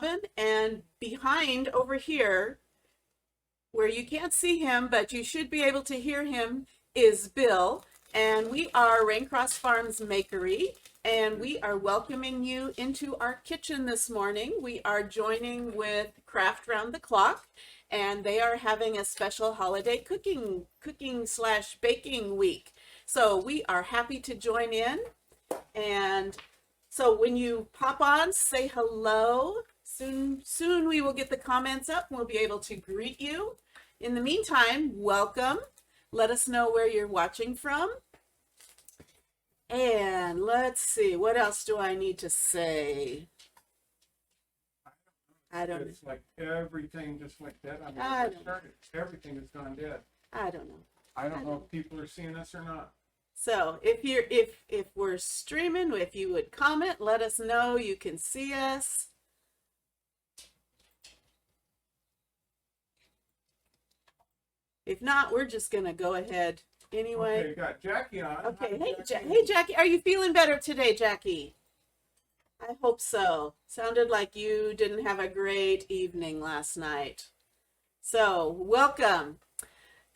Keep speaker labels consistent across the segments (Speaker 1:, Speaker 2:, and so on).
Speaker 1: Robin, and behind over here, where you can't see him, but you should be able to hear him, is Bill. And we are Raincross Farms Makery, and we are welcoming you into our kitchen this morning. We are joining with Craft Round the Clock, and they are having a special holiday cooking / baking week. So we are happy to join in. And so when you pop on, say hello. Soon we will get the comments up and we'll be able to greet you. In the meantime, welcome. Let us know where you're watching from. And let's see, what else do I need to say? I don't know.
Speaker 2: It's like everything just went dead. I mean, everything has gone dead.
Speaker 1: I don't know.
Speaker 2: I don't know if people are seeing us or not.
Speaker 1: So if we're streaming, if you would comment, let us know you can see us. If not, we're just gonna go ahead anyway.
Speaker 2: Okay, got Jackie on.
Speaker 1: Okay,
Speaker 2: Hi,
Speaker 1: hey Jackie, are you feeling better today, Jackie? I hope so. Sounded like you didn't have a great evening last night. So, welcome.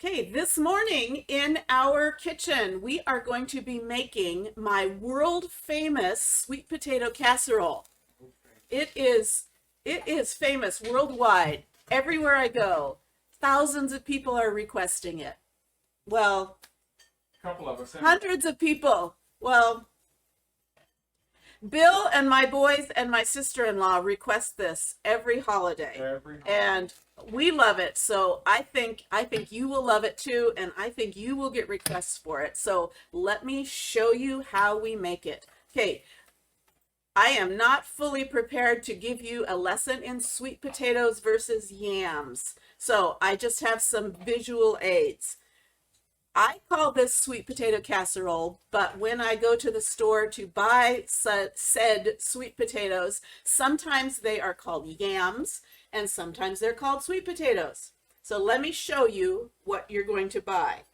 Speaker 1: Okay, this morning in our kitchen, we are going to be making my world famous sweet potato casserole. It is famous worldwide. Everywhere I go, thousands of people are requesting it. Well,
Speaker 2: a couple of us.
Speaker 1: Hundreds of people. Well, Bill and my boys and my sister-in-law request this every holiday. And we love it. So I think you will love it too, and I think you will get requests for it. So let me show you how we make it. Okay, I am not fully prepared to give you a lesson in sweet potatoes versus yams. So I just have some visual aids. I call this sweet potato casserole, but when I go to the store to buy said sweet potatoes, sometimes they are called yams and sometimes they're called sweet potatoes. So let me show you what you're going to buy.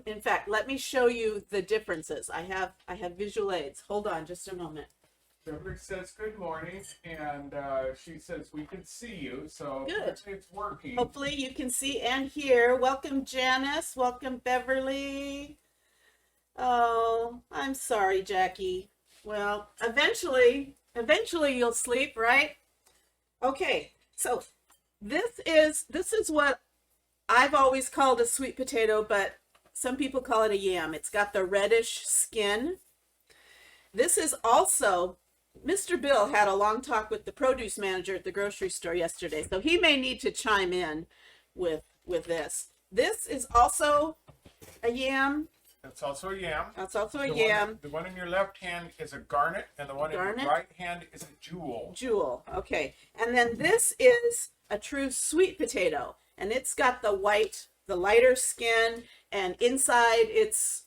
Speaker 1: In fact, let me show you the differences. I have visual aids. Hold on just a moment.
Speaker 2: Beverly says good morning, and she says we can see you, so
Speaker 1: good.
Speaker 2: It's working.
Speaker 1: Hopefully you can see and hear. Welcome Janice, welcome Beverly. Oh, I'm sorry, Jackie. Well, eventually you'll sleep, right? Okay, so this is what I've always called a sweet potato, but some people call it a yam. It's got the reddish skin. This is also, Mr. Bill had a long talk with the produce manager at the grocery store yesterday, so he may need to chime in with this. This is also a yam.
Speaker 2: That's also a yam.
Speaker 1: That's also a yam.
Speaker 2: The one in your left hand is a garnet, and the one in your right hand is a jewel.
Speaker 1: Jewel, okay. And then this is a true sweet potato, and it's got the lighter skin, and inside it's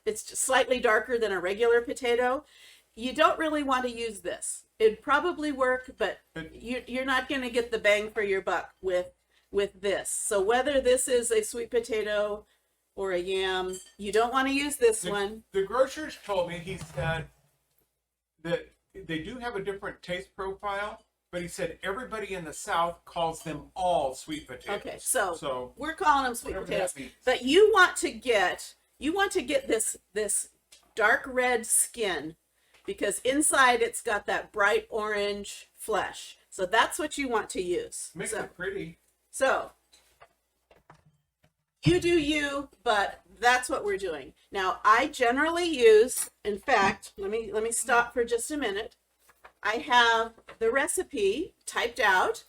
Speaker 1: just slightly darker than a regular potato. You don't really want to use this. It'd probably work, but you're not going to get the bang for your buck with this. So whether this is a sweet potato or a yam, you don't want to use this one.
Speaker 2: The grocers told me, he said that they do have a different taste profile, but he said everybody in the South calls them all sweet potatoes.
Speaker 1: Okay, so we're calling them sweet potatoes. But you want to get this dark red skin, because inside it's got that bright orange flesh. So that's what you want to use.
Speaker 2: Makes it pretty.
Speaker 1: So you do you, but that's what we're doing. Now I generally use, in fact, let me stop for just a minute. I have the recipe typed out,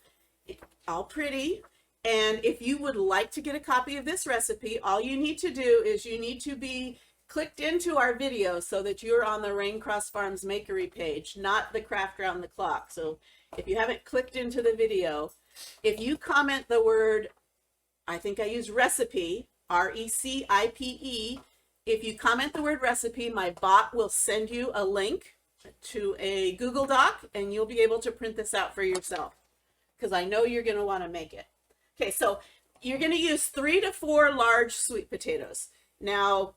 Speaker 1: all pretty. And if you would like to get a copy of this recipe, all you need to do is you need to be clicked into our video so that you're on the Raincross Farms Makery page, not the Craft Round the Clock. So if you haven't clicked into the video, if you comment the word, I think I use recipe, R-E-C-I-P-E, if you comment the word recipe, my bot will send you a link to a Google Doc and you'll be able to print this out for yourself, because I know you're going to want to make it. Okay, so you're going to use 3 to 4 large sweet potatoes. Now,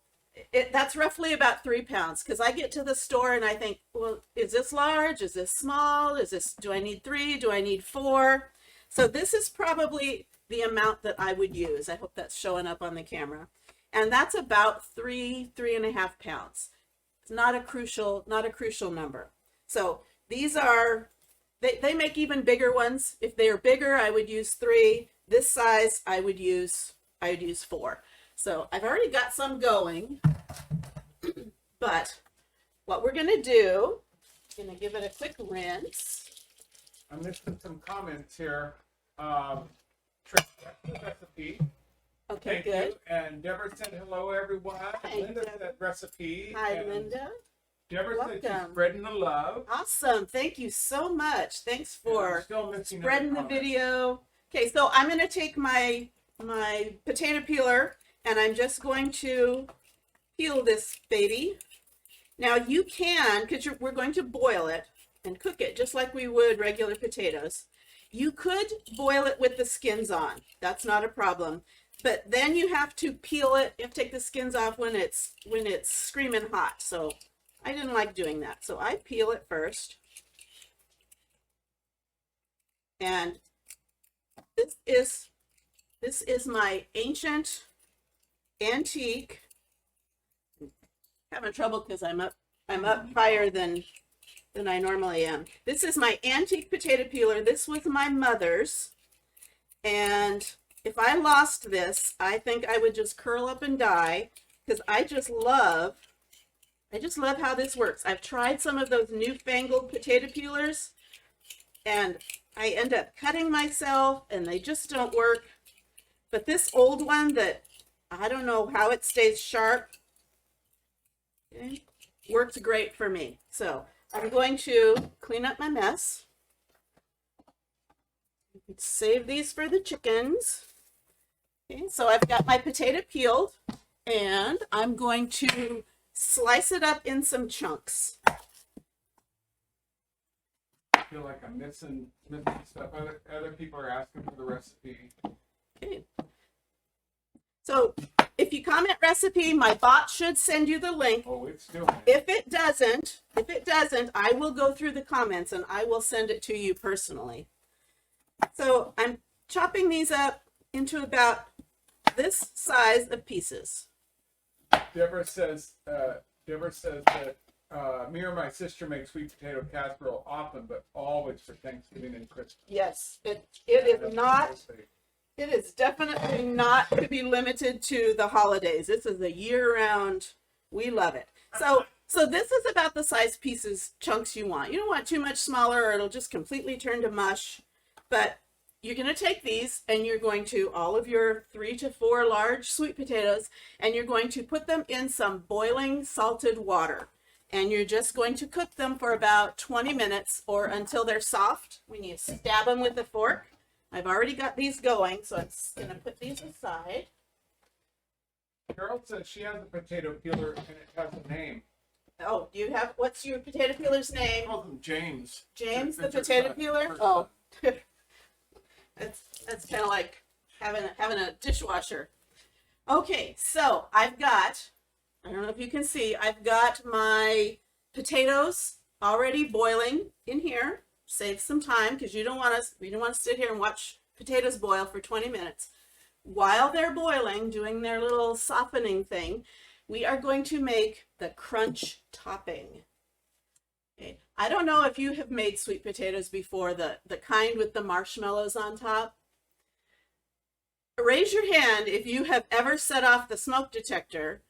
Speaker 1: That's roughly about 3 pounds, because I get to the store and I think, well, is this large? Is this small? Do I need 3? Do I need 4? So this is probably the amount that I would use. I hope that's showing up on the camera. And that's about 3.5 pounds. It's not a crucial number. So these are, they make even bigger ones. If they are bigger, I would use 3. This size, I would use 4. So I've already got some going, but what we're going to do, I'm going to give it a quick rinse.
Speaker 2: I'm missing some comments here. Trish, the recipe.
Speaker 1: Okay,
Speaker 2: Thank
Speaker 1: good.
Speaker 2: you. And Deborah said hello, everyone.
Speaker 1: Hi,
Speaker 2: Linda
Speaker 1: Deborah.
Speaker 2: said recipe.
Speaker 1: Hi,
Speaker 2: and
Speaker 1: Linda.
Speaker 2: Deborah said she's
Speaker 1: Welcome.
Speaker 2: spreading the love.
Speaker 1: Awesome. Thank you so much. Thanks
Speaker 2: And I'm
Speaker 1: for
Speaker 2: still missing
Speaker 1: spreading
Speaker 2: other
Speaker 1: the
Speaker 2: comments.
Speaker 1: video. Okay, so I'm going to take my potato peeler and I'm just going to peel this baby. Now you can, because we're going to boil it and cook it just like we would regular potatoes. You could boil it with the skins on. That's not a problem. But then you have to peel it. You have to take the skins off when it's screaming hot. So I didn't like doing that. So I peel it first. And this is my ancient antique. Having trouble because I'm up higher than I normally am. This is my antique potato peeler. This was my mother's, and if I lost this, I think I would just curl up and die, because I just love how this works. I've tried some of those newfangled potato peelers and I end up cutting myself and they just don't work. But this old one that I don't know how it stays sharp, okay, works great for me. So I'm going to clean up my mess. Save these for the chickens. Okay, so I've got my potato peeled and I'm going to slice it up in some chunks.
Speaker 2: I feel like I'm missing stuff. Other people are asking for the recipe.
Speaker 1: Okay. So if you comment recipe, my bot should send you the link.
Speaker 2: Oh, it's doing it.
Speaker 1: If it doesn't, I will go through the comments and I will send it to you personally. So I'm chopping these up into about this size of pieces.
Speaker 2: Deborah says that me or my sister make sweet potato casserole often, but always for Thanksgiving and Christmas.
Speaker 1: Yes, it is not. It is definitely not to be limited to the holidays. This is a year-round. We love it. So this is about the size chunks you want. You don't want too much smaller or it'll just completely turn to mush. But you're going to take these and you're going to, all of your 3 to 4 large sweet potatoes, and you're going to put them in some boiling salted water. And you're just going to cook them for about 20 minutes or until they're soft. When you stab them with a fork. I've already got these going, so I'm going to put these aside.
Speaker 2: Carol says she has a potato peeler and it has a name.
Speaker 1: Oh, do you have, what's your potato peeler's
Speaker 2: She
Speaker 1: name?
Speaker 2: calls him James.
Speaker 1: James, the
Speaker 2: It's her
Speaker 1: potato
Speaker 2: son-
Speaker 1: peeler?
Speaker 2: her
Speaker 1: Oh,
Speaker 2: son.
Speaker 1: that's kind of like having a dishwasher. Okay, so I've got, I don't know if you can see, I've got my potatoes already boiling in here. Save some time because we don't want to sit here and watch potatoes boil for 20 minutes. While they're boiling, doing their little softening thing, we are going to make the crunch topping. Okay. I don't know if you have made sweet potatoes before, the kind with the marshmallows on top. Raise your hand if you have ever set off the smoke detector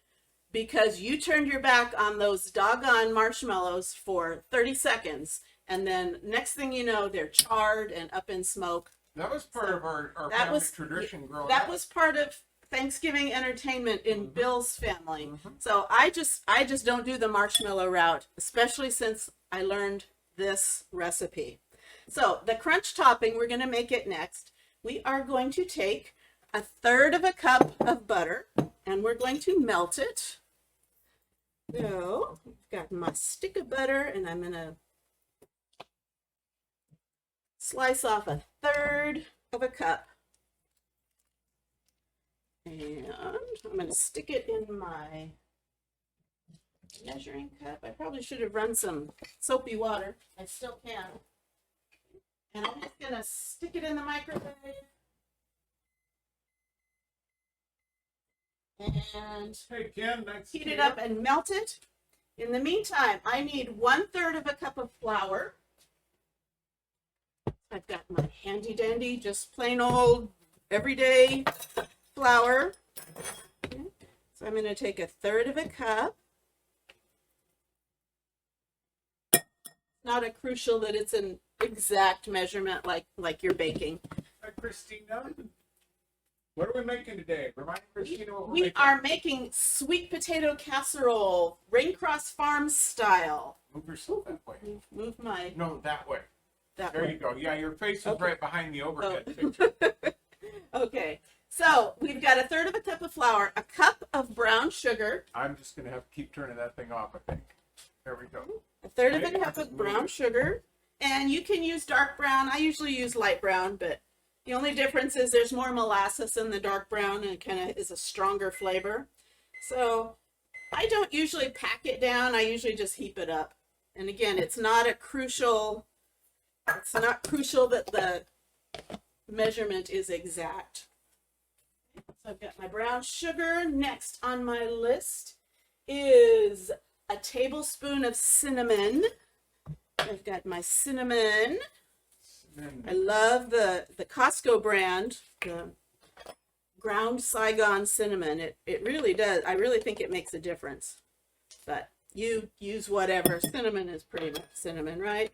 Speaker 1: because you turned your back on those doggone marshmallows for 30 seconds. And then next thing you know, they're charred and up in smoke.
Speaker 2: That was part of our
Speaker 1: That
Speaker 2: family
Speaker 1: was
Speaker 2: tradition growing
Speaker 1: that
Speaker 2: up.
Speaker 1: was part of Thanksgiving entertainment in Bill's family.
Speaker 2: Mhm.
Speaker 1: So I just don't do the marshmallow route, especially since I learned this recipe. So the crunch topping, we're going to make it next. We are going to take 1/3 cup of butter and we're going to melt it. So I've got my stick of butter and I'm going to slice off 1/3 cup. And I'm going to stick it in my measuring cup. I probably should have run some soapy water. I still can. And I'm just gonna stick it in the microwave. And
Speaker 2: Hey Ken, nice to
Speaker 1: heat
Speaker 2: see
Speaker 1: it
Speaker 2: you.
Speaker 1: up and melt it. In the meantime, I need 1/3 of a cup of flour. I've got my handy dandy, just plain old everyday flour. Okay. So I'm going to take 1/3 of a cup. Not a crucial that it's an exact measurement like you're baking.
Speaker 2: Hi Christina. What are we making today? Remind Christina what we're
Speaker 1: We
Speaker 2: making.
Speaker 1: are making sweet potato casserole, Raincross Farms style.
Speaker 2: Move yourself that way.
Speaker 1: Move my
Speaker 2: No, that way.
Speaker 1: that
Speaker 2: There
Speaker 1: way.
Speaker 2: you go. Yeah, your face was
Speaker 1: Okay.
Speaker 2: right behind the overhead
Speaker 1: Oh.
Speaker 2: picture.
Speaker 1: Okay, so we've got 1/3 of a cup of flour, a cup of brown sugar,
Speaker 2: I'm just gonna have to keep turning that thing off, I think. There we go.
Speaker 1: 1/3 of a cup of brown sugar, and you can use dark brown. I usually use light brown, but the only difference is there's more molasses in the dark brown and it kind of is a stronger flavor. So I don't usually pack it down. I usually just heap it up. And again, it's not crucial that the measurement is exact. So I've got my brown sugar. Next on my list is a tablespoon of cinnamon. I've got my cinnamon. I love the Costco brand, the ground Saigon cinnamon. It really does. I really think it makes a difference. But you use whatever. Cinnamon is pretty much cinnamon, right?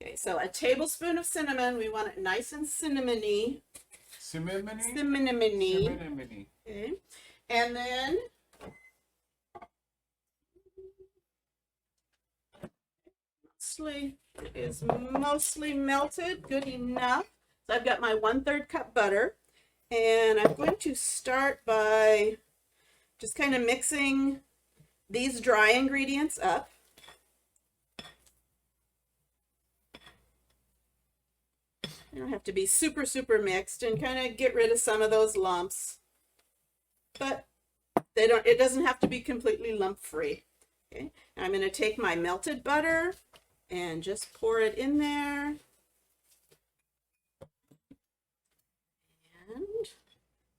Speaker 1: Okay, so a tablespoon of cinnamon. We want it nice and cinnamony.
Speaker 2: Cinnamony?
Speaker 1: Cinnamony.
Speaker 2: Cinnamony.
Speaker 1: Okay. And then it is mostly melted, good enough. So I've got my 1/3 cup butter, and I'm going to start by just kind of mixing these dry ingredients up. They don't have to be super mixed, and kind of get rid of some of those lumps, but it doesn't have to be completely lump free. Okay, I'm going to take my melted butter and just pour it in there. And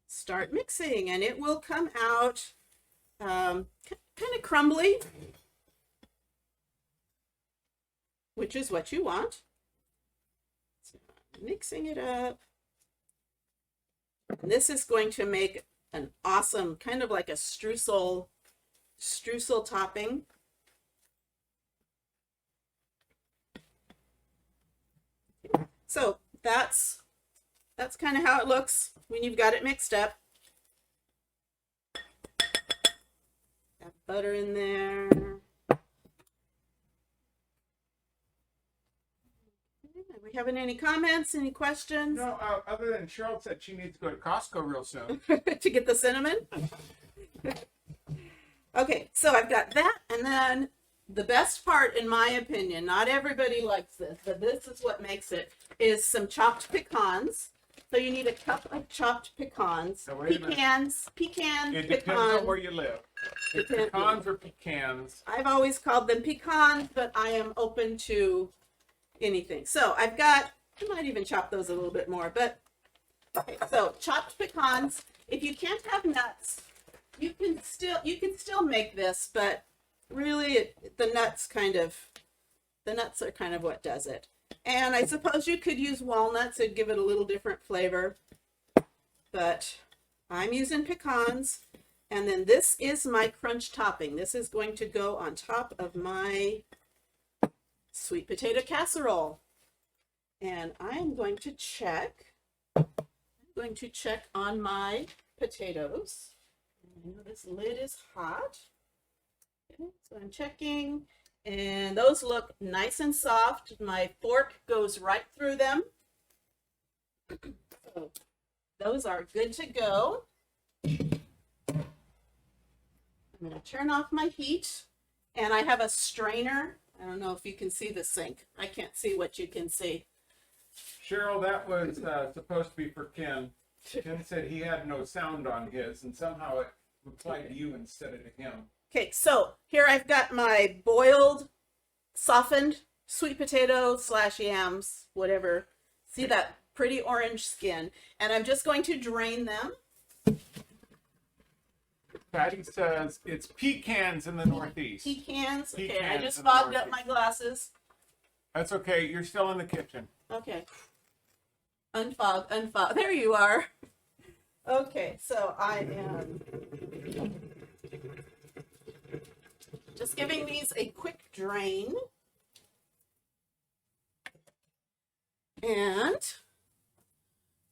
Speaker 1: start mixing, and it will come out kind of crumbly, which is what you want. So mixing it up. And this is going to make an awesome, kind of like a streusel topping. So that's kind of how it looks when you've got it mixed up. Got butter in there. Are we having any comments, any questions?
Speaker 2: No, other than Cheryl said she needs to go to Costco real soon.
Speaker 1: To get the cinnamon? Okay, so I've got that, and then the best part, in my opinion, not everybody likes this, but this is what makes it, is some chopped pecans. So you need a cup of chopped pecans.
Speaker 2: Now, wait a minute.
Speaker 1: Pecan,
Speaker 2: It depends on where you live. It's
Speaker 1: Depends.
Speaker 2: pecans or pecans.
Speaker 1: I've always called them pecans, but I am open to anything. So I've got, I might even chop those a little bit more, but okay, so chopped pecans. If you can't have nuts, you can still make this, but really the nuts are kind of what does it. And I suppose you could use walnuts, it'd give it a little different flavor, but I'm using pecans. And then this is my crunch topping. This is going to go on top of my sweet potato casserole. And I am going to check on my potatoes. I know this lid is hot. Okay, so I'm checking, and those look nice and soft. My fork goes right through them. So those are good to go. I'm going to turn off my heat, and I have a strainer. I don't know if you can see the sink. I can't see what you can see.
Speaker 2: Cheryl, that was supposed to be for Ken. Ken said he had no sound on his, and somehow it replied to you instead of to him.
Speaker 1: Okay, so here I've got my boiled, softened sweet potato slash yams, whatever. See that pretty orange skin. And I'm just going to drain them.
Speaker 2: Patty says it's pecans in the Northeast.
Speaker 1: Pecans. Okay, I
Speaker 2: Pecans
Speaker 1: just
Speaker 2: in the
Speaker 1: fogged up
Speaker 2: Northeast.
Speaker 1: my glasses.
Speaker 2: That's okay. You're still in the kitchen.
Speaker 1: Okay. Unfog, unfog. There you are. Okay, so I am just giving these a quick drain. And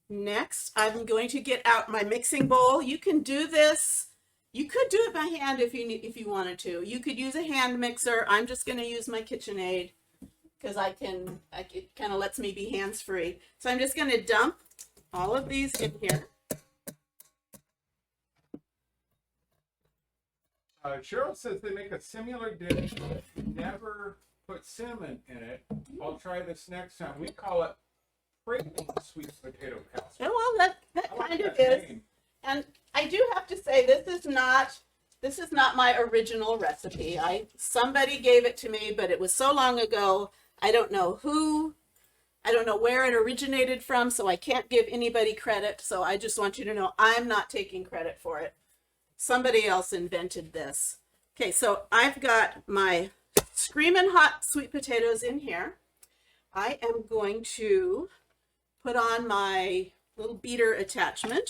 Speaker 1: next, I'm going to get out my mixing bowl. You can do this. You could do it by hand if you wanted to. You could use a hand mixer. I'm just going to use my KitchenAid because it kind of lets me be hands-free. So I'm just going to dump all of these in here.
Speaker 2: Cheryl says they make a similar dish, never put cinnamon in it. I'll try this next time. We call it Creighton sweet potato casserole.
Speaker 1: Oh, well, that
Speaker 2: I like
Speaker 1: kind of
Speaker 2: that
Speaker 1: is.
Speaker 2: name.
Speaker 1: And I do have to say, this is not my original recipe. Somebody gave it to me, but it was so long ago. I don't know where it originated from, so I can't give anybody credit. So I just want you to know I'm not taking credit for it. Somebody else invented this. Okay, so I've got my screaming hot sweet potatoes in here. I am going to put on my little beater attachment.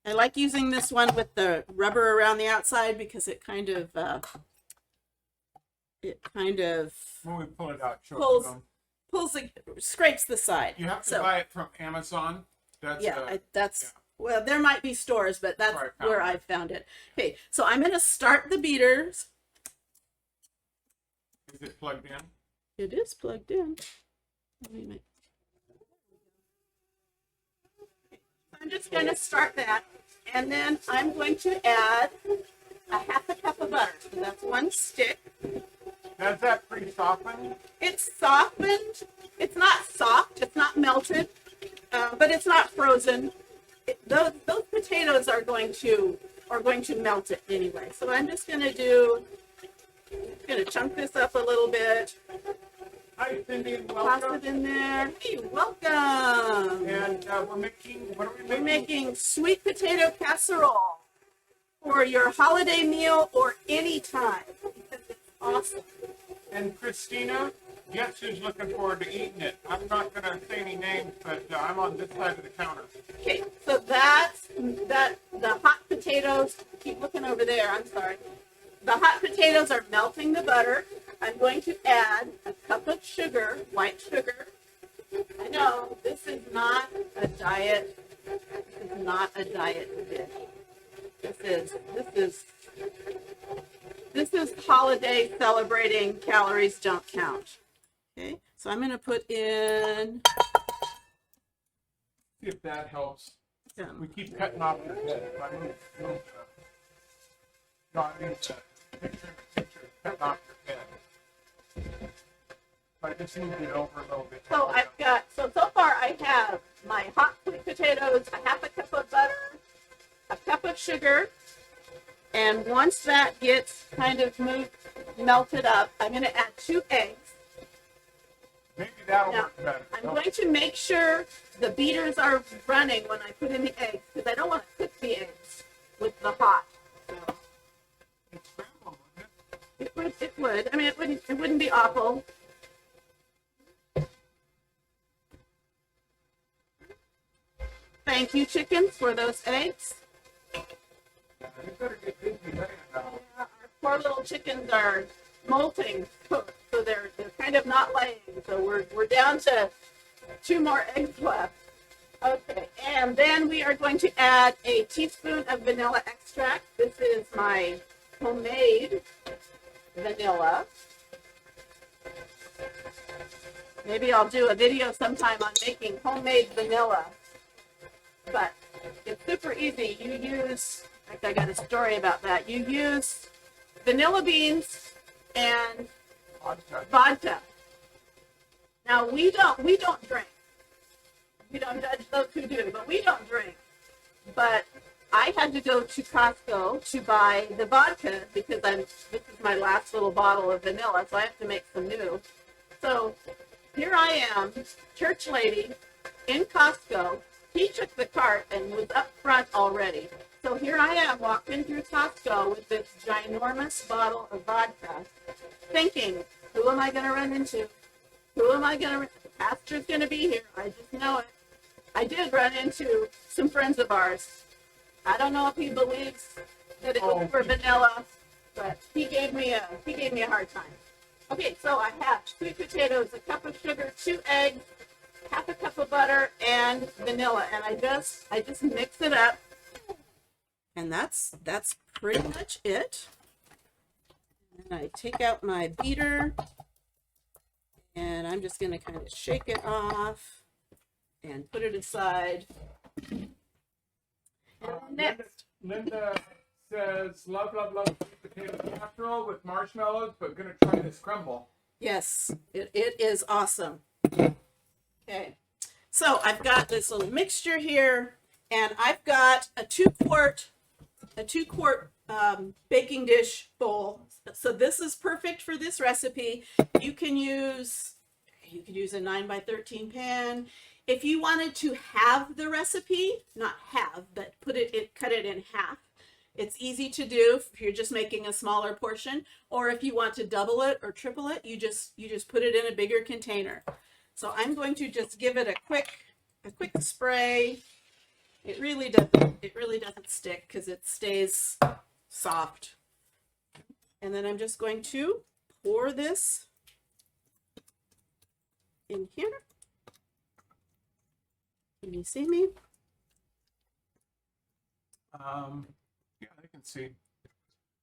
Speaker 1: I like using this one with the rubber around the outside because it kind of
Speaker 2: When we pull it out, show
Speaker 1: pulls
Speaker 2: it to them.
Speaker 1: scrapes the side.
Speaker 2: You have to
Speaker 1: So,
Speaker 2: buy it from Amazon. That's
Speaker 1: yeah,
Speaker 2: yeah.
Speaker 1: well, there might be stores, but that's where I found it. Okay, so I'm going to start the beaters.
Speaker 2: Is it plugged in?
Speaker 1: It is plugged in. Wait a minute. I'm just going to start that, and then I'm going to add a half a cup of butter. So that's one stick.
Speaker 2: Is that pre-softened?
Speaker 1: It's softened. It's not soft. It's not melted, but it's not frozen. Those potatoes are going to melt it anyway. So I'm just going to chunk this up a little bit.
Speaker 2: Hi, Cindy, and
Speaker 1: Toss
Speaker 2: welcome.
Speaker 1: it in there. Hey, welcome.
Speaker 2: And we're making, what are we
Speaker 1: We're
Speaker 2: making?
Speaker 1: making sweet potato casserole for your holiday meal or any time because it's awesome.
Speaker 2: And Christina, guess who's looking forward to eating it? I'm not going to say any names, but I'm on this side of the counter.
Speaker 1: Okay, so that's the hot potatoes. Keep looking over there. I'm sorry. The hot potatoes are melting the butter. I'm going to add a cup of sugar, white sugar. I know this is not a diet. This is not a diet dish. This is holiday celebrating. Calories don't count. Okay, so I'm going to put in.
Speaker 2: See if that helps.
Speaker 1: Some.
Speaker 2: We keep cutting off your head. If I move, no, I mean, picture in the picture, cutting off your head. I just moved it over a little bit.
Speaker 1: So I've got, so far I have my hot sweet potatoes, a half a cup of butter, a cup of sugar, and once that gets kind of melted up, I'm going to add 2 eggs.
Speaker 2: Maybe that'll
Speaker 1: Now,
Speaker 2: work better.
Speaker 1: I'm going to make sure the beaters are running when I put in the eggs, because I don't want to cook the eggs with the hot. So
Speaker 2: It's scrambled, wouldn't it?
Speaker 1: it would. I mean, it wouldn't be awful. Thank you, chickens, for those eggs.
Speaker 2: You better get busy laying now.
Speaker 1: Our poor little chickens are molting, so they're kind of not laying. So we're down to 2 more eggs left. Okay, and then we are going to add a teaspoon of vanilla extract. This is my homemade vanilla. Maybe I'll do a video sometime on making homemade vanilla. But it's super easy. You use, like I got a story about that. You use vanilla beans and vodka. Now we don't drink. We don't judge those who do, but we don't drink. But I had to go to Costco to buy the vodka because this is my last little bottle of vanilla, so I have to make some new. So here I am, church lady in Costco. He took the cart and was up front already. So here I am walking through Costco with this ginormous bottle of vodka, thinking, who am I going to run into? Who am I going to? Pastor's going to be here. I just know it. I did run into some friends of ours. I don't know if he believes that it was for vanilla, but he gave me a hard time. Okay, so I have sweet potatoes, a cup of sugar, 2 eggs, half a cup of butter, and vanilla, and I just mix it up, and that's pretty much it. And I take out my beater, and I'm just going to kind of shake it off and put it aside. And next,
Speaker 2: Linda says, love sweet potato casserole with marshmallows, but gonna try this crumble.
Speaker 1: yes, it is awesome. Okay, so I've got this little mixture here, and I've got a 2-quart baking dish bowl. So this is perfect for this recipe. You can use a 9x13 pan. If you wanted to have the recipe, not have, but cut it in half. It's easy to do if you're just making a smaller portion, or if you want to double it or triple it, you just put it in a bigger container. So I'm going to just give it a quick spray. It really doesn't stick because it stays soft. And then I'm just going to pour this in here. Can you see me?
Speaker 2: Yeah, I can see.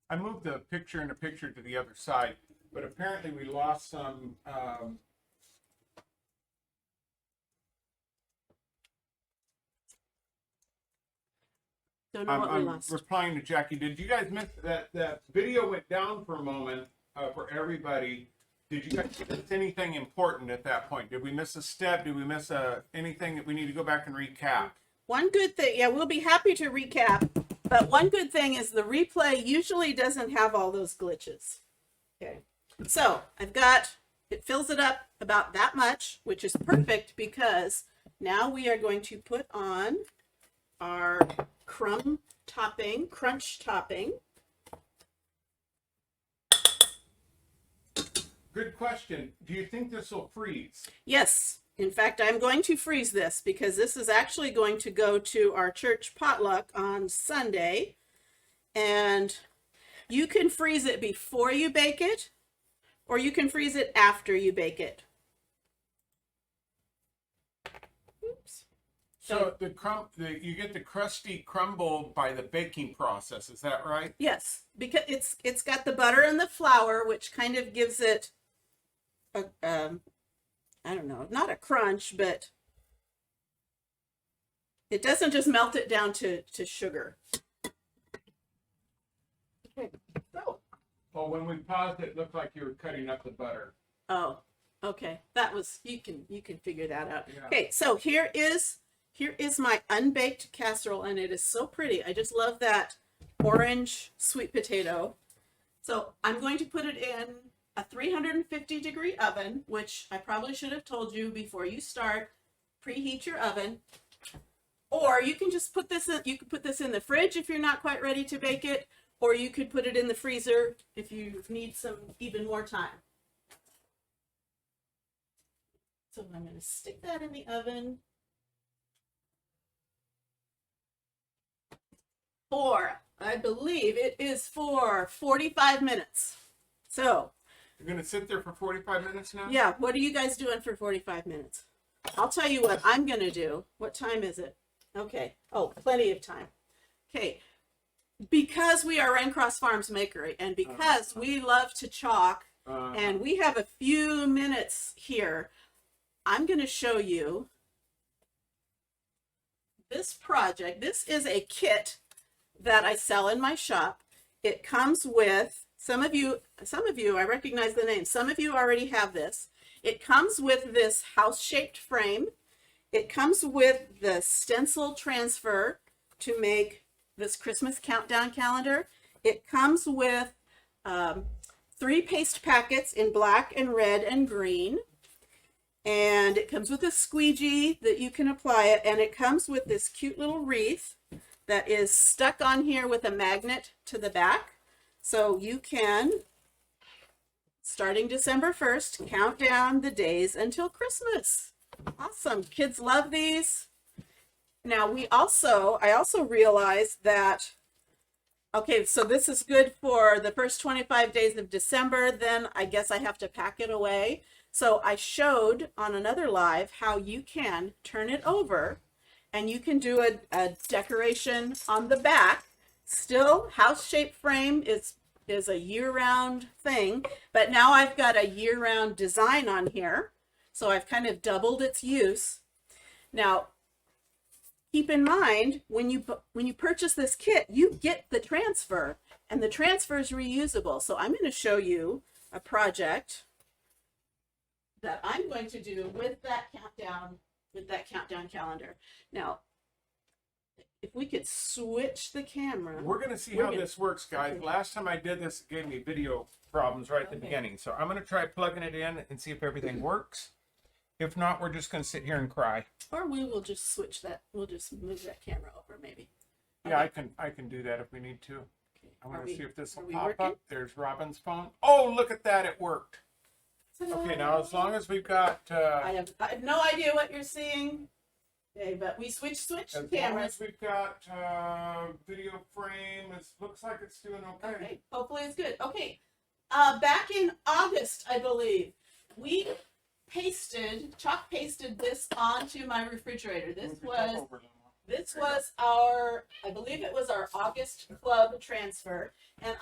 Speaker 2: I moved the picture and the picture to the other side, but apparently we lost some.
Speaker 1: Don't know what we
Speaker 2: I'm
Speaker 1: lost.
Speaker 2: replying to Jackie. Did you guys miss that video went down for a moment for everybody? Did you guys miss anything important at that point? Did we miss a step? Did we miss anything that we need to go back and recap?
Speaker 1: One good thing, yeah, we'll be happy to recap, but one good thing is the replay usually doesn't have all those glitches. Okay, so it fills it up about that much, which is perfect because now we are going to put on our crunch topping.
Speaker 2: Good question. Do you think this will freeze?
Speaker 1: Yes. In fact, I'm going to freeze this because this is actually going to go to our church potluck on Sunday. And you can freeze it before you bake it, or you can freeze it after you bake it. Oops.
Speaker 2: So you get the crusty crumble by the baking process. Is that right?
Speaker 1: Yes, because it's got the butter and the flour, which kind of gives it a I don't know, not a crunch, but it doesn't just melt it down to sugar. Okay, so.
Speaker 2: Well, when we paused, it looked like you were cutting up the butter.
Speaker 1: Oh, okay. That was, you can figure that out.
Speaker 2: Yeah.
Speaker 1: Okay, so here is my unbaked casserole, and it is so pretty. I just love that orange sweet potato. So I'm going to put it in a 350-degree oven, which I probably should have told you before you start. Preheat your oven, or you can just put this in. You could put this in the fridge if you're not quite ready to bake it, or you could put it in the freezer if you need some even more time. So I'm going to stick that in the oven I believe it is for 45 minutes. So
Speaker 2: you're going to sit there for 45 minutes now?
Speaker 1: yeah, what are you guys doing for 45 minutes? I'll tell you what I'm going to do. What time is it? Okay. Oh, plenty of time. Okay. Because we are Raincross Farms Makery, and because we love to chalk, and we have a few minutes here, I'm going to show you this project. This is a kit that I sell in my shop. It comes with, some of you, I recognize the name. Some of you already have this. It comes with this house-shaped frame. It comes with the stencil transfer to make this Christmas countdown calendar. It comes with 3 paste packets in black and red and green. And it comes with a squeegee that you can apply it. And it comes with this cute little wreath that is stuck on here with a magnet to the back. So you can, starting December 1st, count down the days until Christmas. Awesome. Kids love these. Now I also realized that, okay, so this is good for the first 25 days of December. Then I guess I have to pack it away. So I showed on another live how you can turn it over and you can do a decoration on the back. Still, house-shaped frame is a year-round thing, but now I've got a year-round design on here. So I've kind of doubled its use. Now, keep in mind, when you purchase this kit, you get the transfer, and the transfer is reusable. So I'm going to show you a project that I'm going to do with that countdown calendar. Now, if we could switch the camera.
Speaker 2: We're going to see how this works, guys. Okay. Last time I did this, it gave me video problems right at the beginning. So I'm going to try plugging it in and see if everything works. If not, we're just going to sit here and cry.
Speaker 1: Or we will just switch that. We'll just move that camera over, maybe.
Speaker 2: Yeah, okay. I can do that if we need to. Okay. I'm going to see if this will pop
Speaker 1: working?
Speaker 2: up. There's Robin's phone. Oh, look at that. It worked. Okay, now as long as we've got...
Speaker 1: I have no idea what you're seeing. Okay, but we switched cameras.
Speaker 2: As long as we've got video frame, it looks like it's doing okay.
Speaker 1: Okay, hopefully it's good. Okay, back in August, I believe, we chalk pasted this onto my refrigerator. This was our, I believe it was our August club transfer. And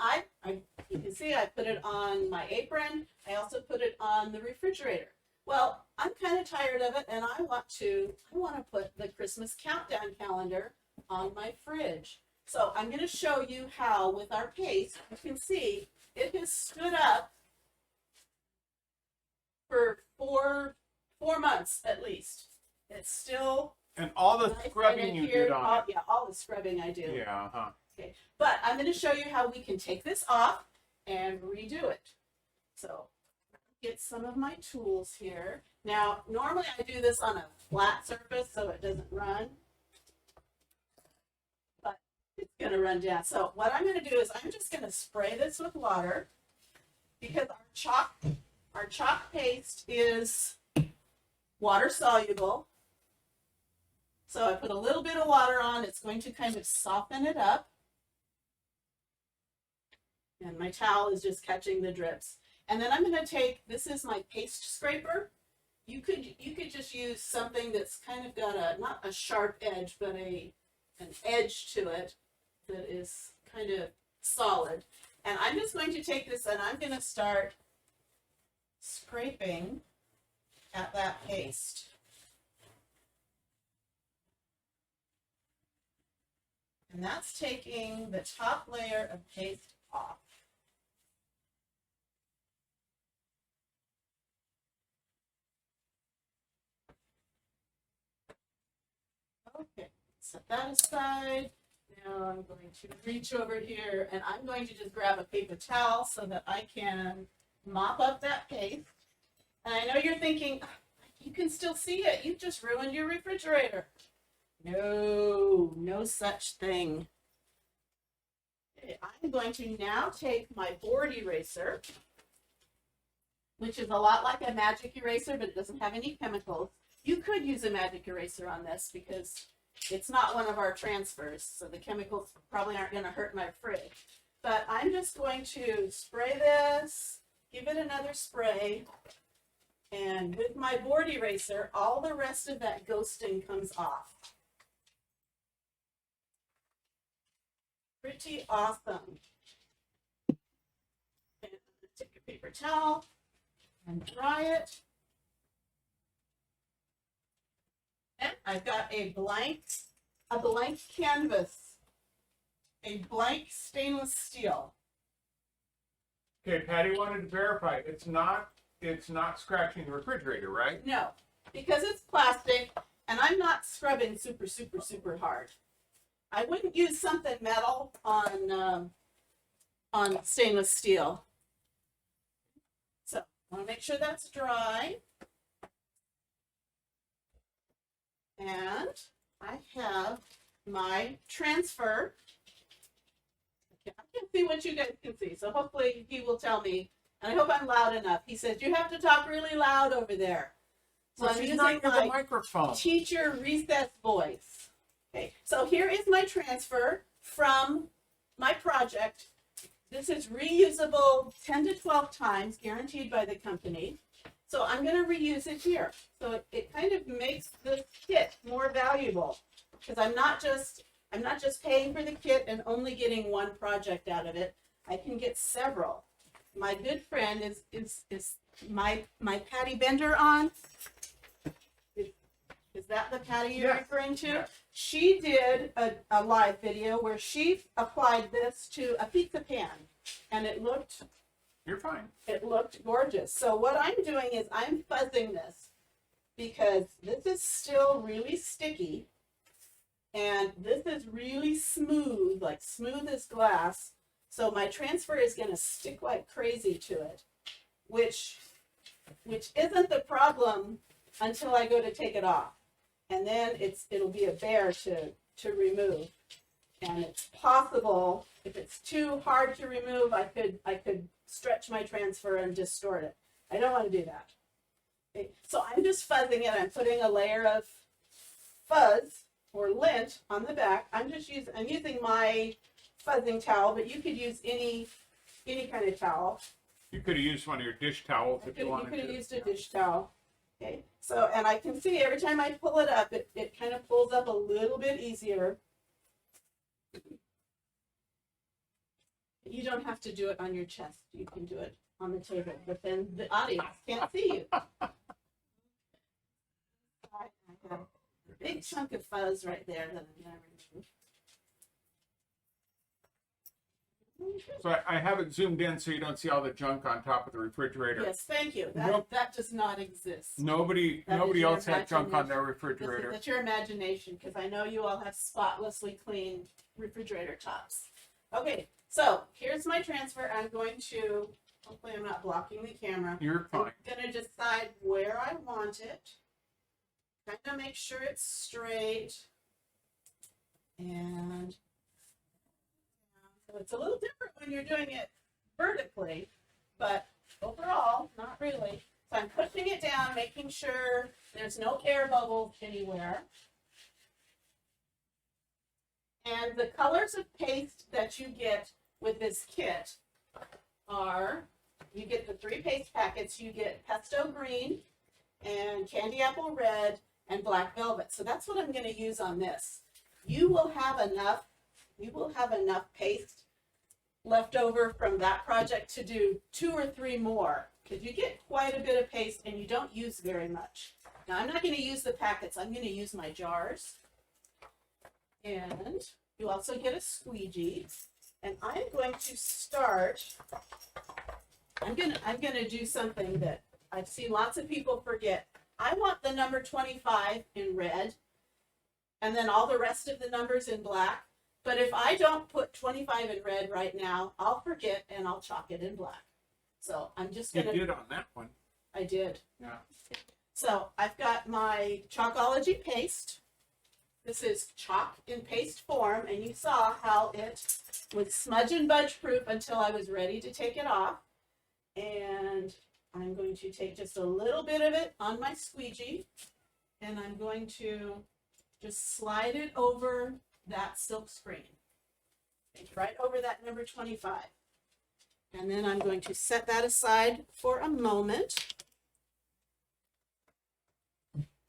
Speaker 1: you can see I put it on my apron. I also put it on the refrigerator. Well, I'm kind of tired of it, and I want to put the Christmas countdown calendar on my fridge. So I'm going to show you how, with our paste, you can see it has stood up for four months at least. It's still...
Speaker 2: And all the scrubbing you did on it.
Speaker 1: Yeah, all the scrubbing I do.
Speaker 2: Yeah, huh.
Speaker 1: Okay, but I'm going to show you how we can take this off and redo it. So, get some of my tools here. Now, normally I do this on a flat surface so it doesn't run. But it's going to run down. So, what I'm going to do is I'm just going to spray this with water because our chalk paste is water soluble. So I put a little bit of water on. It's going to kind of soften it up. And my towel is just catching the drips. And then I'm going to take, this is my paste scraper. You could just use something that's kind of got not a sharp edge, but an edge to it that is kind of solid. And I'm just going to take this and I'm going to start scraping at that paste. And that's taking the top layer of paste off. Okay, set that aside. Now I'm going to reach over here and I'm going to just grab a paper towel so that I can mop up that paste. And I know you're thinking, you can still see it. You just ruined your refrigerator. No such thing. Okay, I'm going to now take my board eraser, which is a lot like a magic eraser, but it doesn't have any chemicals. You could use a magic eraser on this because it's not one of our transfers, so the chemicals probably aren't going to hurt my fridge. But I'm just going to spray this, give it another spray, and with my board eraser, all the rest of that ghosting comes off. Pretty awesome. And take a paper towel and dry it. And I've got a blank canvas, a blank stainless steel.
Speaker 2: Okay, Patty wanted to verify it's not scratching the refrigerator, right?
Speaker 1: No, because it's plastic and I'm not scrubbing super hard. I wouldn't use something metal on stainless steel. So I want to make sure that's dry. And I have my transfer. I can't see what you guys can see, so hopefully he will tell me. And I hope I'm loud enough. He says, you have to talk really loud over there. So
Speaker 2: Well,
Speaker 1: I'm
Speaker 2: she's
Speaker 1: using
Speaker 2: not near the
Speaker 1: my
Speaker 2: microphone.
Speaker 1: teacher recess voice. Okay, so here is my transfer from my project. This is reusable 10 to 12 times, guaranteed by the company. So I'm going to reuse it here. So it kind of makes the kit more valuable because I'm not just paying for the kit and only getting one project out of it. I can get several. My good friend is my Patty Bender on. Is that the Patty you're referring to?
Speaker 2: Yeah.
Speaker 1: She did a live video where she applied this to a pizza pan, and it looked gorgeous. So what I'm doing is I'm fuzzing this because this is still really sticky, and this is really smooth, like smooth as glass. So my transfer is going to stick like crazy to it, which isn't the problem until I go to take it off. And then it'll be a bear to remove. And it's possible, if it's too hard to remove, I could stretch my transfer and distort it. I don't want to do that. Okay, so I'm just fuzzing it. I'm putting a layer of fuzz or lint on the back. I'm using my fuzzing towel, but you could use any kind of towel.
Speaker 2: You could have used one of your dish towels if you wanted to.
Speaker 1: You could have used a dish towel. Okay, so, and I can see every time I pull it up, it kind of pulls up a little bit easier. You don't have to do it on your chest. You can do it on the table, but then the audience can't see you. I have a big chunk of fuzz right there that I'm going to remove.
Speaker 2: So I have it zoomed in so you don't see all the junk on top of the refrigerator.
Speaker 1: Yes, thank you. That does not exist.
Speaker 2: Nobody else had junk on their refrigerator.
Speaker 1: That's your imagination, because I know you all have spotlessly clean refrigerator tops. Okay, so here's my transfer. I'm going to, hopefully I'm not blocking the camera.
Speaker 2: You're fine.
Speaker 1: I'm going to decide where I want it. Kind of make sure it's straight. And so it's a little different when you're doing it vertically, but overall, not really. So I'm pushing it down, making sure there's no air bubbles anywhere. And the colors of paste that you get with this kit are, you get the 3 paste packets. You get pesto green and candy apple red and black velvet. So that's what I'm going to use on this. You will have enough paste left over from that project to do 2 or 3 more, because you get quite a bit of paste and you don't use very much. Now I'm not going to use the packets. I'm going to use my jars. And you also get a squeegee. And I'm going to start, I'm going to do something that I've seen lots of people forget. I want the number 25 in red and then all the rest of the numbers in black. But if I don't put 25 in red right now, I'll forget and I'll chalk it in black. So I'm just going to...
Speaker 2: You did on that one.
Speaker 1: I did.
Speaker 2: Yeah.
Speaker 1: So I've got my Chalkology paste. This is chalk in paste form, and you saw how it was smudge and budge proof until I was ready to take it off. And I'm going to take just a little bit of it on my squeegee, and I'm going to just slide it over that silk screen. Right over that number 25. And then I'm going to set that aside for a moment.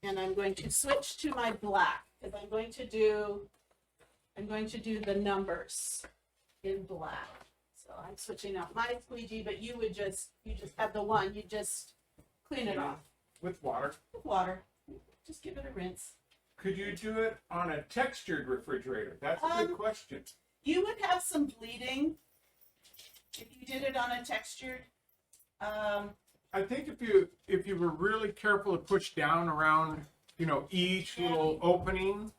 Speaker 1: And I'm going to switch to my black, because I'm going to do the numbers in black. So I'm switching out my squeegee, but you just have the one, you just clean it off.
Speaker 2: With water.
Speaker 1: With water. Just give it a rinse.
Speaker 2: Could you do it on a textured refrigerator? That's a good question.
Speaker 1: You would have some bleeding if you did it on a textured.
Speaker 2: I think if you were really careful to push down around, each little opening,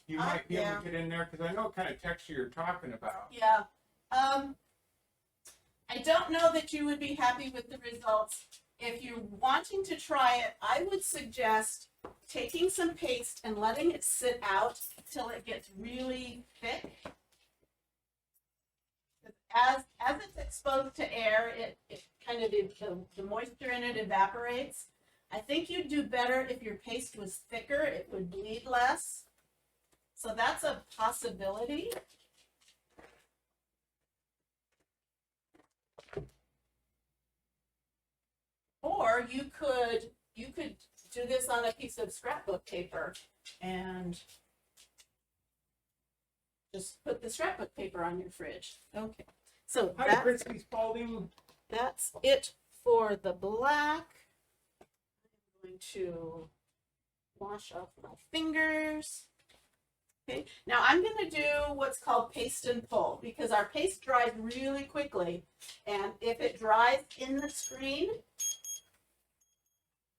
Speaker 2: You might be able
Speaker 1: Yeah.
Speaker 2: to get in there because I know what kind of texture you're talking about.
Speaker 1: Yeah. I don't know that you would be happy with the results. If you're wanting to try it, I would suggest taking some paste and letting it sit out till it gets really thick. As it's exposed to air, it kind of the moisture in it evaporates. I think you'd do better if your paste was thicker. It would bleed less. So that's a possibility. Or you could do this on a piece of scrapbook paper and just put the scrapbook paper on your fridge. Okay. So
Speaker 2: Hi, Christy Spalding.
Speaker 1: that's it for the black. I'm going to wash off my fingers. Okay, now I'm going to do what's called paste and pull because our paste dries really quickly. And if it dries in the screen,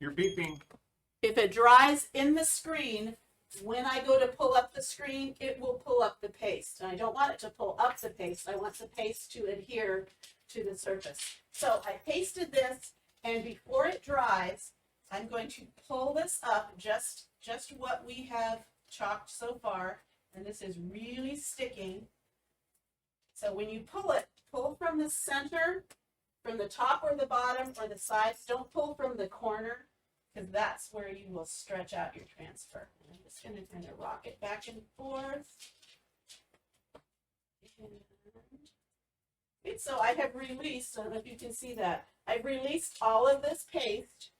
Speaker 2: You're beeping.
Speaker 1: if it dries in the screen, when I go to pull up the screen, it will pull up the paste. And I don't want it to pull up the paste. I want the paste to adhere to the surface. So I pasted this, and before it dries, I'm going to pull this up, just what we have chalked so far. And this is really sticking. So when you pull it, pull from the center, from the top or the bottom or the sides. Don't pull from the corner, because that's where you will stretch out your transfer. And I'm just going to kind of rock it back and forth. And so I have released, I don't know if you can see that, I've released all of this paste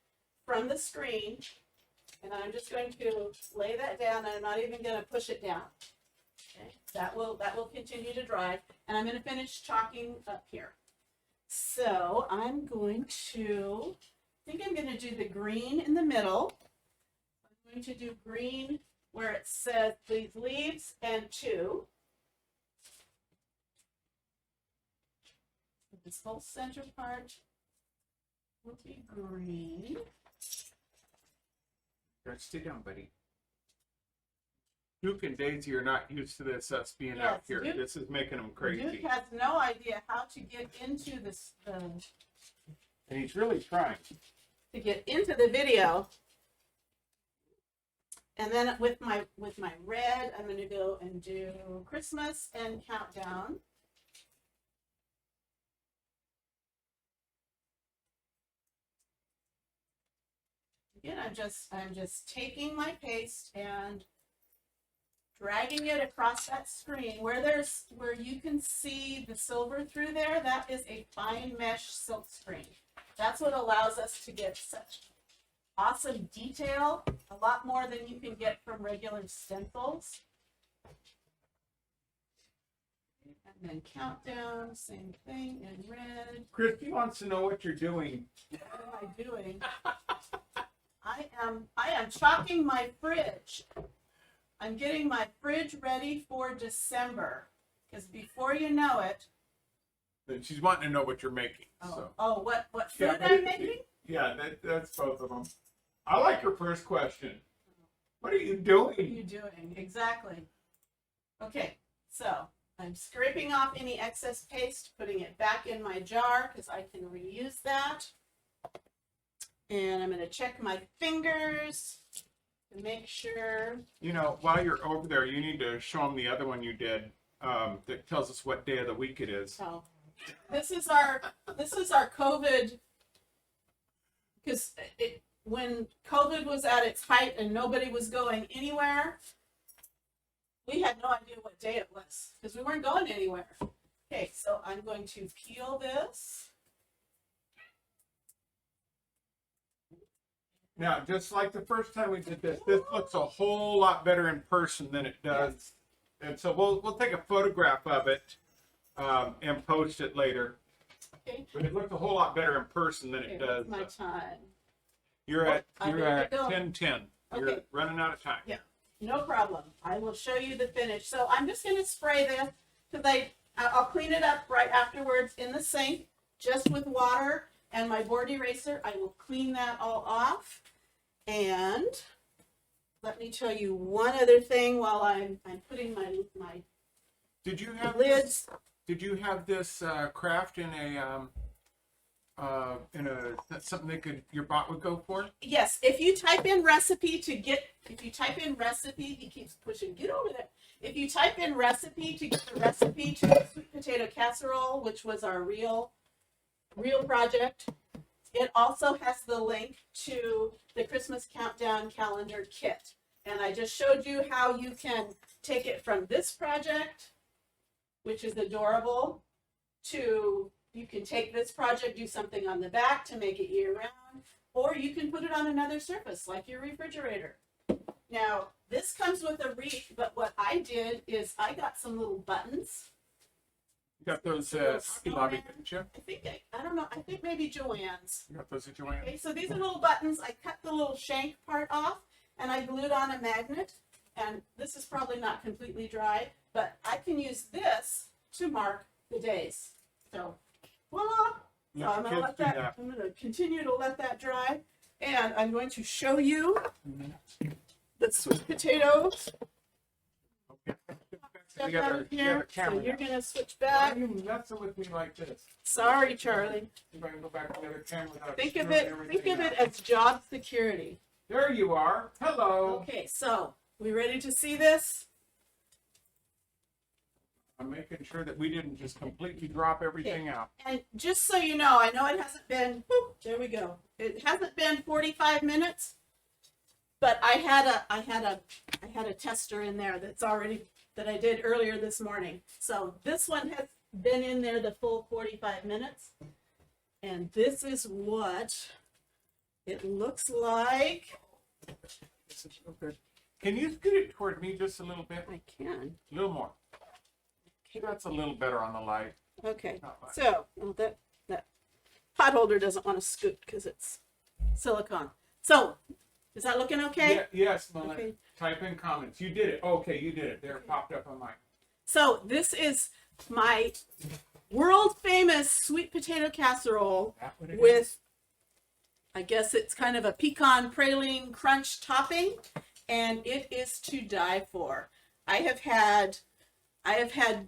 Speaker 1: from the screen, and I'm just going to lay that down, and I'm not even going to push it down. Okay, that will continue to dry, and I'm going to finish chalking up here. So I'm going to, I think I'm going to do the green in the middle. I'm going to do green where it says these leaves and 2. So this whole center part will be green.
Speaker 2: Stay down, buddy. Duke and Daisy are not used to this, us being
Speaker 1: Yes,
Speaker 2: out here.
Speaker 1: Duke-
Speaker 2: This is making them crazy.
Speaker 1: Duke has no idea how to get into this,
Speaker 2: And he's really trying.
Speaker 1: to get into the video. And then with my red, I'm going to go and do Christmas and countdown. Again, I'm just taking my paste and dragging it across that screen where you can see the silver through there. That is a fine mesh silk screen. That's what allows us to get such awesome detail, a lot more than you can get from regular stencils. And then countdown, same thing in red.
Speaker 2: Christy wants to know what you're doing.
Speaker 1: What am I doing? I am chalking my fridge. I'm getting my fridge ready for December, because before you know it.
Speaker 2: And she's wanting to know what you're making. So.
Speaker 1: What food I'm making?
Speaker 2: Yeah, that's both of them. I like your first question. What are you
Speaker 1: What are
Speaker 2: doing?
Speaker 1: you doing? Exactly. Okay, so I'm scraping off any excess paste, putting it back in my jar because I can reuse that. And I'm going to check my fingers to make sure.
Speaker 2: You know, while you're over there, you need to show them the other one you did that tells us what day of the week it is.
Speaker 1: So this is our COVID, because when COVID was at its height and nobody was going anywhere, we had no idea what day it was because we weren't going anywhere. Okay, so I'm going to peel this.
Speaker 2: Now, just like the first time we did this, this looks a whole lot better in person than it does.
Speaker 1: Yes.
Speaker 2: And so we'll take a photograph of it and post it later.
Speaker 1: Okay.
Speaker 2: But it looks a whole lot better in person than
Speaker 1: Okay,
Speaker 2: it does.
Speaker 1: what's my time?
Speaker 2: You're at
Speaker 1: I'm ready to go.
Speaker 2: 10:10. You're
Speaker 1: Okay.
Speaker 2: running out of time.
Speaker 1: Yeah. No problem. I will show you the finish. So I'm just going to spray this because I'll clean it up right afterwards in the sink, just with water and my board eraser. I will clean that all off. And let me tell you one other thing while I'm putting my
Speaker 2: Did you have
Speaker 1: lids.
Speaker 2: Did you have this craft in a that's something that your bot would go for?
Speaker 1: Yes, if you type in recipe, he keeps pushing, get over there. If you type in recipe to get the recipe to the sweet potato casserole, which was our real project, it also has the link to the Christmas countdown calendar kit. And I just showed you how you can take it from this project, which is adorable, to you can take this project, do something on the back to make it year round, or you can put it on another surface like your refrigerator. Now, this comes with a wreath, but what I did is I got some little buttons.
Speaker 2: You got those Hobby Lobby, didn't you?
Speaker 1: I don't know, I think maybe Joann's.
Speaker 2: You got those at Joann's?
Speaker 1: Okay, so these are little buttons. I cut the little shank part off and I glued on a magnet. And this is probably not completely dry, but I can use this to mark the days. So, voila! So I'm going to continue to let that dry. And I'm going to show you the sweet potatoes.
Speaker 2: Okay.
Speaker 1: Stuff out here. So you're going to switch back.
Speaker 2: Why are you messing with me like this?
Speaker 1: Sorry, Charlie.
Speaker 2: You might go back to the other camera.
Speaker 1: Think of it as job security.
Speaker 2: There you are. Hello.
Speaker 1: Okay, so we ready to see this?
Speaker 2: I'm making sure that we didn't just completely drop everything out.
Speaker 1: And just so you know, I know it hasn't been, whoop, there we go. It hasn't been 45 minutes, but I had a tester in there that I did earlier this morning. So this one has been in there the full 45 minutes. And this is what it looks like.
Speaker 2: This is so good. Can you scoot it toward me just a little bit?
Speaker 1: I can.
Speaker 2: A little more. Okay, that's a little better on the light.
Speaker 1: Okay, so that pot holder doesn't want to scoot because it's silicone. So, is that looking okay?
Speaker 2: Yeah, yes, Melissa.
Speaker 1: Okay.
Speaker 2: Type in comments. You did it. Okay, you did it. There, it popped up on mine.
Speaker 1: So, this is my world famous sweet potato casserole with, I guess it's kind of a pecan praline crunch topping, and it is to die for. I have had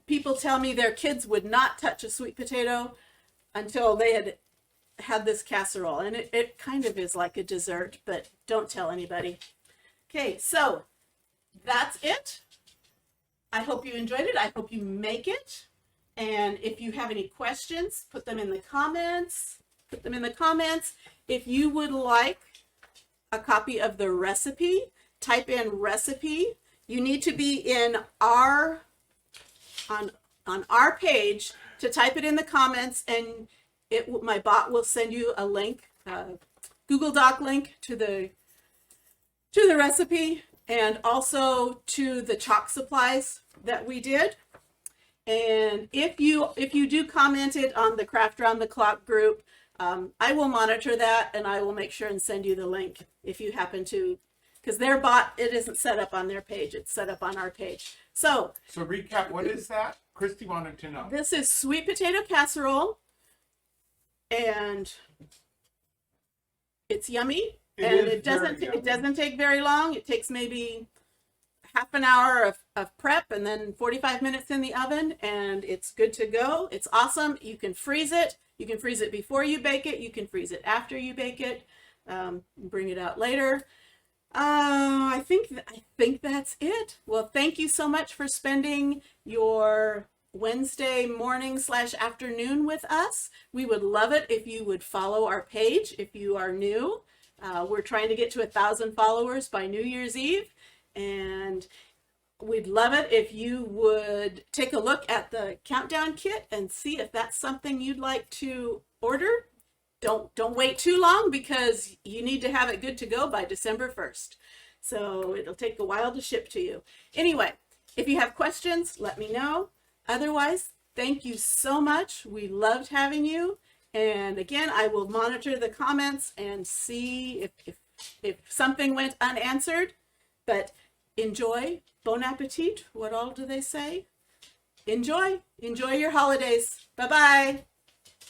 Speaker 1: people tell me their kids would not touch a sweet potato until they had this casserole. And it kind of is like a dessert, but don't tell anybody. Okay, so that's it. I hope you enjoyed it. I hope you make it. And if you have any questions, put them in the comments. If you would like a copy of the recipe, type in recipe. You need to be in on our page to type it in the comments, and my bot will send you a link, Google Doc link to the recipe, and also to the chalk supplies that we did. And if you do comment it on the Craft Round the Clock group, I will monitor that, and I will make sure and send you the link if you happen to, because their bot, it isn't set up on their page, it's set up on our page. So
Speaker 2: recap, what is that? Christy wanted to know.
Speaker 1: This is sweet potato casserole, and it's yummy. It doesn't take very long. It takes maybe half an hour of prep and then 45 minutes in the oven, and it's good to go. It's awesome. You can freeze it. You can freeze it before you bake it. You can freeze it after you bake it. Bring it out later. I think that's it. Well, thank you so much for spending your Wednesday morning / afternoon with us. We would love it if you would follow our page if you are new. We're trying to get to 1,000 followers by New Year's Eve, and we'd love it if you would take a look at the countdown kit and see if that's something you'd like to order. Don't wait too long, because you need to have it good to go by December 1st. So it'll take a while to ship to you. Anyway, if you have questions, let me know. Otherwise, thank you so much. We loved having you. And again, I will monitor the comments and see if something went unanswered. But enjoy. Bon appetit. What all do they say? Enjoy your holidays. Bye-bye.